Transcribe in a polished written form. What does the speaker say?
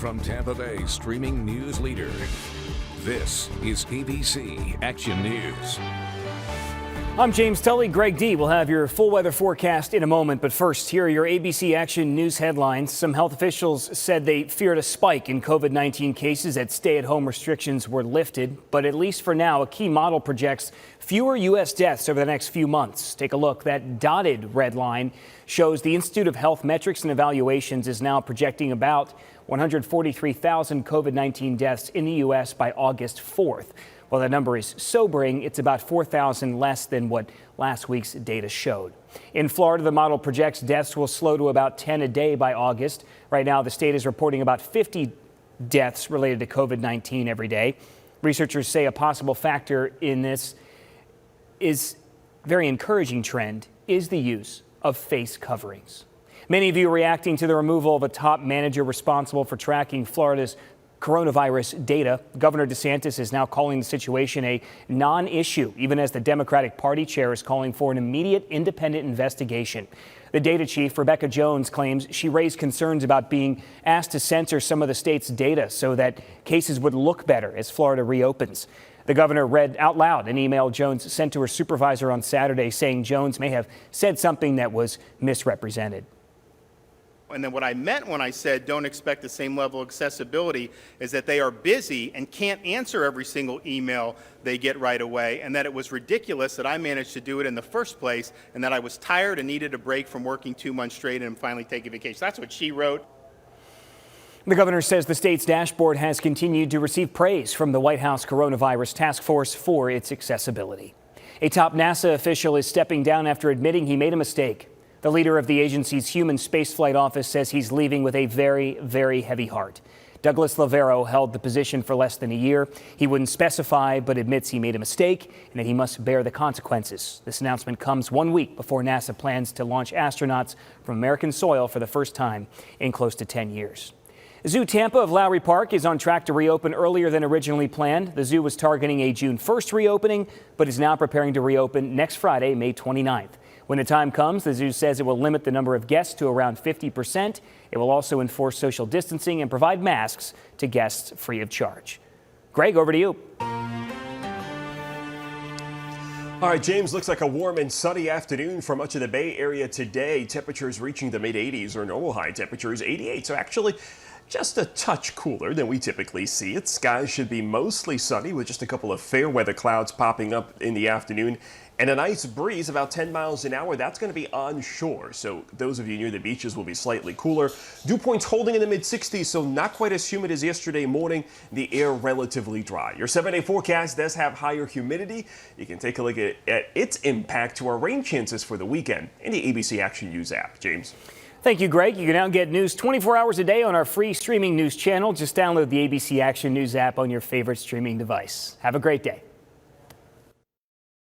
from Tampa Bay's streaming news leader. This is ABC Action News. I'm James Tully. Greg D will have your full weather forecast in a moment. But first, here are your ABC Action News headlines. Some health officials said they feared a spike in COVID-19 cases as stay-at-home restrictions were lifted. But at least for now, a key model projects fewer U.S. deaths over the next few months. Take a look. That dotted red line shows the Institute of Health Metrics and Evaluations is now projecting about 143,000 COVID-19 deaths in the U.S. by August 4th. While that number is sobering, it's about 4,000 less than what last week's data showed. In Florida, the model projects deaths will slow to about 10 a day by August. Right now, the state is reporting about 50 deaths related to COVID-19 every day. Researchers say a possible factor in this is very encouraging trend is the use of face coverings. Many of you are reacting to the removal of a top manager responsible for tracking Florida's coronavirus data. Governor DeSantis is now calling the situation a non-issue, even as the Democratic Party chair is calling for an immediate independent investigation. The data chief, Rebecca Jones, claims she raised concerns about being asked to censor some of the state's data so that cases would look better as Florida reopens. The governor read out loud an email Jones sent to her supervisor on Saturday saying Jones may have said something that was misrepresented. And then what I meant when I said don't expect the same level of accessibility is that they are busy and can't answer every single email they get right away, and that it was ridiculous that I managed to do it in the first place, and that I was tired and needed a break from working 2 months straight and finally taking vacation. That's what she wrote. The governor says the state's dashboard has continued to receive praise from the White House Coronavirus Task Force for its accessibility. A top NASA official is stepping down after admitting he made a mistake. The leader of the agency's Human Spaceflight Office says he's leaving with a very, very heavy heart. Douglas Lavero held the position for less than a year. He wouldn't specify, but admits he made a mistake and that he must bear the consequences. This announcement comes 1 week before NASA plans to launch astronauts from American soil for the first time in close to 10 years. Zoo Tampa of Lowry Park is on track to reopen earlier than originally planned. The zoo was targeting a June 1st reopening, but is now preparing to reopen next Friday, May 29th. When the time comes, the zoo says it will limit the number of guests to around 50%. It will also enforce social distancing and provide masks to guests free of charge. Greg, over to you. All right, James, looks like a warm and sunny afternoon for much of the Bay Area today. Temperatures reaching the mid-80s or normal high temperatures 88. So actually just a touch cooler than we typically see it. Skies should be mostly sunny with just a couple of fair weather clouds popping up in the afternoon. And a nice breeze about 10 miles an hour. That's going to be onshore. So those of you near the beaches will be slightly cooler. Dew points holding in the mid-60s, so not quite as humid as yesterday morning. The air relatively dry. Your 7-day forecast does have higher humidity. You can take a look at its impact to our rain chances for the weekend in the ABC Action News app. James. Thank you, Greg. You can now get news 24 hours a day on our free streaming news channel. Just download the ABC Action News app on your favorite streaming device. Have a great day.